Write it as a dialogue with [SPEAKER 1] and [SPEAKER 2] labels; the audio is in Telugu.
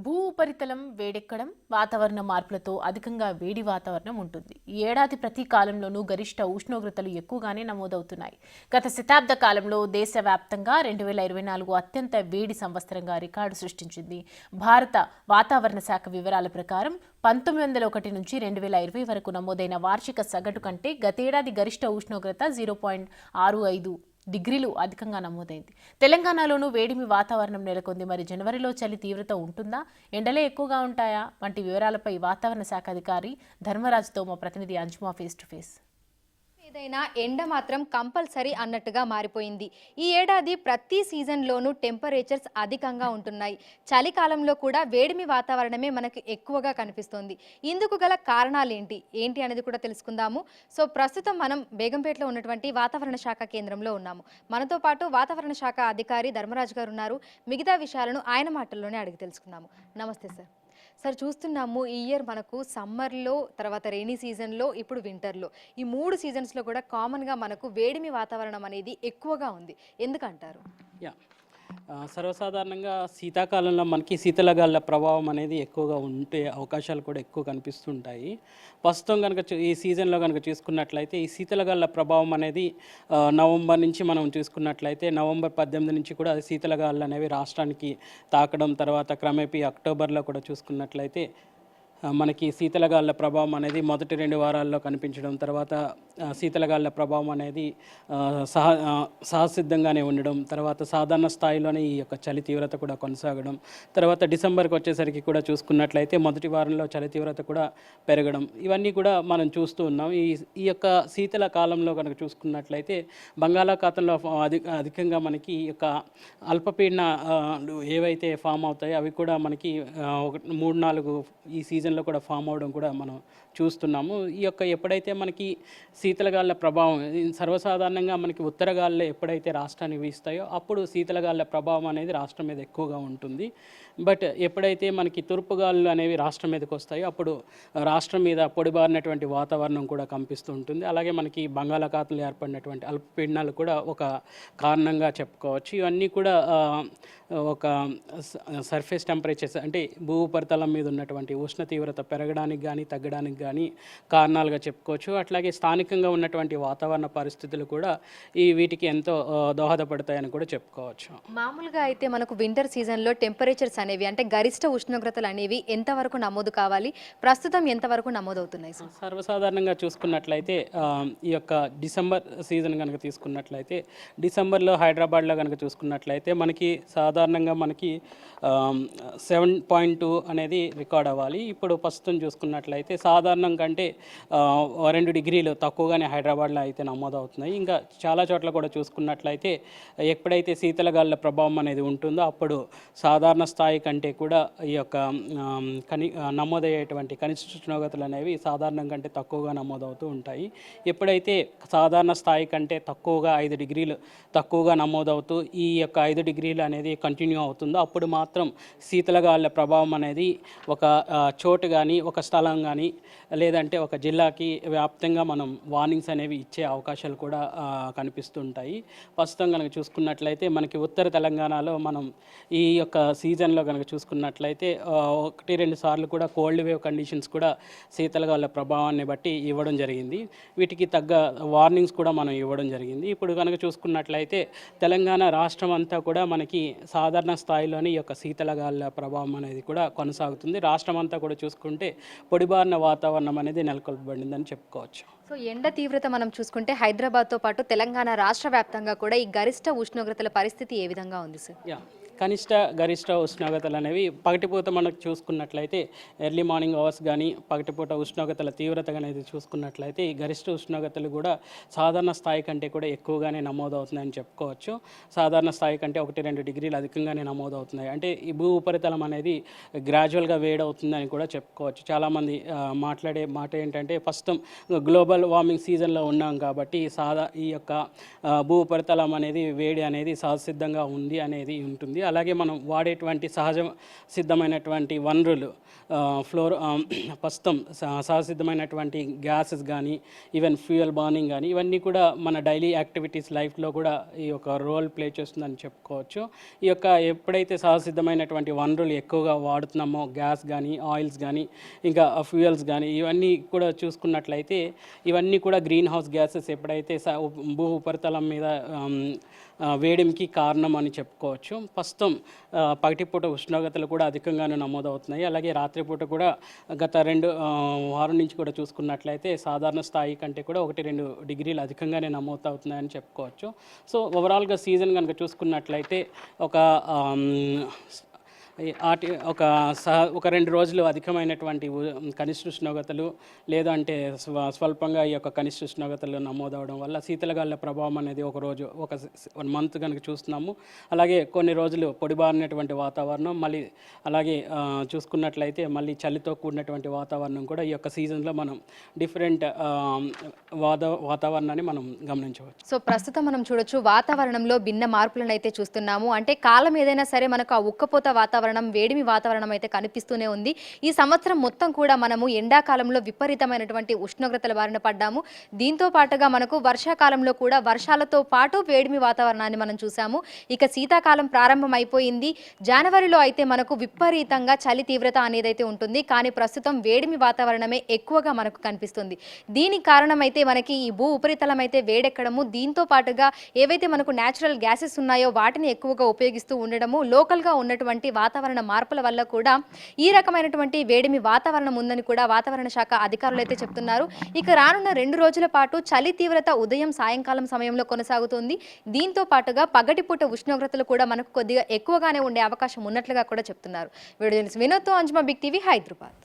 [SPEAKER 1] భూ ఉపరితలం వేడెక్కడం, వాతావరణ మార్పులతో అధికంగా వేడి వాతావరణం ఉంటుంది. ఈ ఏడాది ప్రతి కాలంలోనూ గరిష్ట ఉష్ణోగ్రతలు ఎక్కువగానే నమోదవుతున్నాయి. గత శతాబ్ద కాలంలో దేశవ్యాప్తంగా 2024 అత్యంత వేడి సంవత్సరంగా రికార్డు సృష్టించింది. భారత వాతావరణ శాఖ వివరాల ప్రకారం 1901 నుంచి 2020 వరకు నమోదైన వార్షిక సగటు కంటే గతేడాది గరిష్ట ఉష్ణోగ్రత 0.65 డిగ్రీలు అధికంగా నమోదైంది. తెలంగాణలోనూ వేడిమి వాతావరణం నెలకొంది. మరి జనవరిలో చలి తీవ్రత ఉంటుందా, ఎండలే ఎక్కువగా ఉంటాయా వంటి వివరాలపై వాతావరణ శాఖ అధికారి ధర్మరాజుతో మా ప్రతినిధి అంజుమా ఫేస్ టు ఫేస్.
[SPEAKER 2] ఏదైనా ఎండ మాత్రం కంపల్సరీ అన్నట్టుగా మారిపోయింది. ఈ ఏడాది ప్రతి సీజన్లోనూ టెంపరేచర్స్ అధికంగా ఉంటున్నాయి. చలికాలంలో కూడా వేడిమి వాతావరణమే మనకు ఎక్కువగా కనిపిస్తోంది. ఇందుకు గల కారణాలు ఏంటి అనేది కూడా తెలుసుకుందాము. సో ప్రస్తుతం మనం బేగంపేటలో ఉన్నటువంటి వాతావరణ శాఖ కేంద్రంలో ఉన్నాము. మనతో పాటు వాతావరణ శాఖ అధికారి ధర్మరాజు గారు ఉన్నారు. మిగతా విషయాలను ఆయన మాటల్లోనే అడిగి తెలుసుకుందాము. నమస్తే సార్. సార్, చూస్తున్నాము ఈ ఇయర్ మనకు సమ్మర్లో, తర్వాత రెయినీ సీజన్లో, ఇప్పుడు వింటర్లో, ఈ 3 సీజన్స్లో కూడా కామన్గా మనకు వేడిమి వాతావరణం అనేది ఎక్కువగా ఉంది. ఎందుకంటారు?
[SPEAKER 3] యా సర్వసాధారణంగా శీతాకాలంలో మనకి శీతలగాలుల ప్రభావం అనేది ఎక్కువగా ఉంటే అవకాశాలు కూడా ఎక్కువ కనిపిస్తుంటాయి. ప్రస్తుతం కనుక ఈ సీజన్లో కనుక చూసుకున్నట్లయితే ఈ శీతలగాలుల ప్రభావం అనేది నవంబర్ నుంచి మనం చూసుకున్నట్లయితే నవంబర్ 18 నుంచి కూడా శీతలగాలులు అనేవి రాష్ట్రానికి తాకడం, తర్వాత క్రమేపీ అక్టోబర్లో కూడా చూసుకున్నట్లయితే మనకి శీతలగాలుల ప్రభావం అనేది మొదటి 2 వారాల్లో కనిపించడం, తర్వాత శీతలగాలుల ప్రభావం అనేది సహసిద్ధంగానే ఉండడం, తర్వాత సాధారణ స్థాయిలోనే ఈ యొక్క చలి తీవ్రత కూడా కొనసాగడం, తర్వాత డిసెంబర్కి వచ్చేసరికి కూడా చూసుకున్నట్లయితే మొదటి వారంలో చలి తీవ్రత కూడా పెరగడం, ఇవన్నీ కూడా మనం చూస్తూ ఉన్నాం. ఈ యొక్క శీతల కాలంలో కనుక చూసుకున్నట్లయితే బంగాళాఖాతంలో అధికంగా మనకి ఈ యొక్క అల్పపీడన ఏవైతే ఫామ్ అవుతాయో అవి కూడా మనకి 3-4 ఈ సీజన్లో కూడా ఫామ్ అవడం కూడా మనం చూస్తున్నాము. ఈ యొక్క ఎప్పుడైతే మనకి శీతలగాలుల ప్రభావం సర్వసాధారణంగా మనకి ఉత్తరగాలులు ఎప్పుడైతే రాష్ట్రానికి వీస్తాయో అప్పుడు శీతలగాలుల ప్రభావం అనేది రాష్ట్రం మీద ఎక్కువగా ఉంటుంది. బట్ ఎప్పుడైతే మనకి తూర్పుగాలులు అనేవి రాష్ట్రం మీదకి వస్తాయో అప్పుడు రాష్ట్రం మీద పొడిబారినటువంటి వాతావరణం కూడా కనిపిస్తూ ఉంటుంది. అలాగే మనకి బంగాళాఖాతంలో ఏర్పడినటువంటి అల్పపీడనాలు కూడా ఒక కారణంగా చెప్పుకోవచ్చు. ఇవన్నీ కూడా ఒక సర్ఫేస్ టెంపరేచర్స్ అంటే భూ ఉపరితలం మీద ఉన్నటువంటి ఉష్ణ తీవ్రత పెరగడానికి కానీ తగ్గడానికి కానీ కారణాలుగా చెప్పుకోవచ్చు. అట్లాగే స్థానికంగా ఉన్నటువంటి వాతావరణ పరిస్థితులు కూడా వీటికి ఎంతో దోహదపడతాయని కూడా చెప్పుకోవచ్చు.
[SPEAKER 2] మామూలుగా అయితే మనకు వింటర్ సీజన్లో టెంపరేచర్స్ అనేవి అంటే గరిష్ట ఉష్ణోగ్రతలు అనేవి ఎంతవరకు నమోదు కావాలి, ప్రస్తుతం ఎంతవరకు నమోదవుతున్నాయి?
[SPEAKER 3] సర్వసాధారణంగా చూసుకున్నట్లయితే ఈ యొక్క డిసెంబర్ సీజన్ కనుక తీసుకున్నట్లయితే డిసెంబర్లో హైదరాబాద్లో కనుక చూసుకున్నట్లయితే మనకి సాధారణంగా మనకి 7.2 అనేది రికార్డ్ అవ్వాలి. ఇప్పుడు ప్రస్తుతం చూసుకున్నట్లయితే సాధారణం కంటే 2 డిగ్రీలు తక్కువగానే హైదరాబాద్లో అయితే నమోదవుతున్నాయి. ఇంకా చాలా చోట్ల కూడా చూసుకున్నట్లయితే ఎప్పుడైతే శీతలగాలుల ప్రభావం అనేది ఉంటుందో అప్పుడు సాధారణ స్థాయి కంటే కూడా ఈ యొక్క నమోదయ్యేటువంటి కనిష్ట ఉష్ణోగ్రతలు అనేవి సాధారణం కంటే తక్కువగా నమోదవుతూ ఉంటాయి. ఎప్పుడైతే సాధారణ స్థాయి కంటే తక్కువగా 5 డిగ్రీలు తక్కువగా నమోదవుతూ ఈ యొక్క 5 డిగ్రీలు అనేది కంటిన్యూ అవుతుందో అప్పుడు మాత్రం శీతలగాలుల ప్రభావం అనేది ఒక చోటు కానీ ఒక స్థలం కానీ లేదంటే ఒక జిల్లాకి వ్యాప్తంగా మనం వార్నింగ్స్ అనేవి ఇచ్చే అవకాశాలు కూడా కనిపిస్తుంటాయి. ప్రస్తుతం కనుక చూసుకున్నట్లయితే మనకి ఉత్తర తెలంగాణలో మనం ఈ యొక్క సీజన్లో కనుక చూసుకున్నట్లయితే 1-2 సార్లు కూడా కోల్డ్ వేవ్ కండిషన్స్ కూడా శీతలగాలుల ప్రభావాన్ని బట్టి ఇవ్వడం జరిగింది. వీటికి తగ్గ వార్నింగ్స్ కూడా మనం ఇవ్వడం జరిగింది. ఇప్పుడు కనుక చూసుకున్నట్లయితే తెలంగాణ రాష్ట్రం అంతా కూడా మనకి సాధారణ స్థాయిలోని ఈ యొక్క శీతలగాలుల ప్రభావం అనేది కూడా కొనసాగుతుంది. రాష్ట్రం అంతా కూడా చూసుకుంటే పొడిబారిన వాతావరణం అనేది నెలకొల్పబడిందని చెప్పుకోవచ్చు.
[SPEAKER 2] సో ఎండ తీవ్రత మనం చూసుకుంటే హైదరాబాద్తో పాటు తెలంగాణ రాష్ట్ర వ్యాప్తంగా కూడా ఈ గరిష్ట ఉష్ణోగ్రతల పరిస్థితి ఏ విధంగా ఉంది సార్?
[SPEAKER 3] కనిష్ట గరిష్ట ఉష్ణోగ్రతలు అనేవి పగటిపూట మనకు చూసుకున్నట్లయితే ఎర్లీ మార్నింగ్ అవర్స్ కానీ పగటిపూట ఉష్ణోగ్రతల తీవ్రత అనేది చూసుకున్నట్లయితే ఈ గరిష్ట ఉష్ణోగ్రతలు కూడా సాధారణ స్థాయి కంటే కూడా ఎక్కువగానే నమోదవుతున్నాయని చెప్పుకోవచ్చు. సాధారణ స్థాయి కంటే 1-2 డిగ్రీలు అధికంగానే నమోదవుతున్నాయి. అంటే ఈ భూ ఉపరితలం అనేది గ్రాడ్యువల్గా వేడవుతుందని కూడా చెప్పుకోవచ్చు. చాలామంది మాట్లాడే మాట ఏంటంటే ప్రస్తుతం గ్లోబల్ వార్మింగ్ సీజన్లో ఉన్నాం కాబట్టి ఈ యొక్క భూ ఉపరితలం అనేది వేడి అనేది సహసిద్ధంగా ఉంది అనేది ఉంటుంది. అలాగే మనం వాడేటువంటి సహజ సిద్ధమైనటువంటి వనరులు ప్రస్తుతం సహజ సిద్ధమైనటువంటి గ్యాసెస్ కానీ ఈవెన్ ఫ్యూయల్ బర్నింగ్ కానీ ఇవన్నీ కూడా మన డైలీ యాక్టివిటీస్ లైఫ్లో కూడా ఈ యొక్క రోల్ ప్లే చేస్తుందని చెప్పుకోవచ్చు. ఈ యొక్క ఎప్పుడైతే సహజ సిద్ధమైనటువంటి వనరులు ఎక్కువగా వాడుతున్నామో గ్యాస్ కానీ ఆయిల్స్ కానీ ఇంకా ఫ్యూయల్స్ కానీ ఇవన్నీ కూడా చూసుకున్నట్లయితే ఇవన్నీ కూడా గ్రీన్ హౌస్ గ్యాసెస్ ఎప్పుడైతే భూ ఉపరితలం మీద వేడిమికి కారణం అని చెప్పుకోవచ్చు. ప్రస్తుతం పగటిపూట ఉష్ణోగ్రతలు కూడా అధికంగానే నమోదవుతున్నాయి. అలాగే రాత్రిపూట కూడా గత 2 వారం నుంచి కూడా చూసుకున్నట్లయితే సాధారణ స్థాయి కంటే కూడా 1-2 డిగ్రీలు అధికంగానే నమోదవుతున్నాయని చెప్పుకోవచ్చు. సో ఓవరాల్గా సీజన్ కనుక చూసుకున్నట్లయితే ఒక 2 రోజులు అధికమైనటువంటి కనిష్ట ఉష్ణోగ్రతలు లేదంటే స్వల్పంగా ఈ యొక్క కనిష్ట ఉష్ణోగ్రతలు నమోదవడం వల్ల శీతలగాలుల ప్రభావం అనేది ఒక రోజు ఒక 1 మంత్ కనుక చూస్తున్నాము. అలాగే కొన్ని రోజులు పొడిబారినటువంటి వాతావరణం మళ్ళీ అలాగే చూసుకున్నట్లయితే మళ్ళీ చలితో కూడినటువంటి వాతావరణం కూడా ఈ యొక్క సీజన్లో మనం డిఫరెంట్ వాతావరణాన్ని మనం గమనించవచ్చు.
[SPEAKER 2] సో ప్రస్తుతం మనం చూడొచ్చు వాతావరణంలో భిన్న మార్పులను అయితే చూస్తున్నాము. అంటే కాలం ఏదైనా సరే మనకు ఆ ఉక్కపోత వాతావరణం వేడిమి వాతావరణం అయితే కనిపిస్తూనే ఉంది. ఈ సంవత్సరం మొత్తం కూడా మనము ఎండాకాలంలో విపరీతమైనటువంటి ఉష్ణోగ్రతల బారిన పడ్డాము. దీంతో పాటుగా మనకు వర్షాకాలంలో కూడా వర్షాలతో పాటు వేడిమి వాతావరణాన్ని మనం చూసాము. ఇక శీతాకాలం ప్రారంభం అయిపోయింది. జనవరిలో అయితే మనకు విపరీతంగా చలి తీవ్రత అనేది అయితే ఉంటుంది. కానీ ప్రస్తుతం వేడిమి వాతావరణమే ఎక్కువగా మనకు కనిపిస్తుంది. దీనికి కారణం అయితే మనకి ఈ భూ ఉపరితలం అయితే వేడెక్కడము, దీంతో పాటుగా ఏవైతే మనకు న్యాచురల్ గ్యాసెస్ ఉన్నాయో వాటిని ఎక్కువగా ఉపయోగిస్తూ ఉండడము, లోకల్గా ఉన్నటువంటి వాతావరణ మార్పుల వల్ల కూడా ఈ రకమైనటువంటి వేడిమి వాతావరణం ఉందని కూడా వాతావరణ శాఖ అధికారులు అయితే చెప్తున్నారు. ఇక రానున్న 2 రోజుల పాటు చలి తీవ్రత ఉదయం సాయంకాలం సమయంలో కొనసాగుతుంది. దీంతో పాటుగా పగటిపూట ఉష్ణోగ్రతలు కూడా మనకు కొద్దిగా ఎక్కువగానే ఉండే అవకాశం ఉన్నట్లుగా కూడా చెప్తున్నారు. వీడియో వినోద్తో అంజుమా, బిగ్ టీవీ, హైదరాబాద్.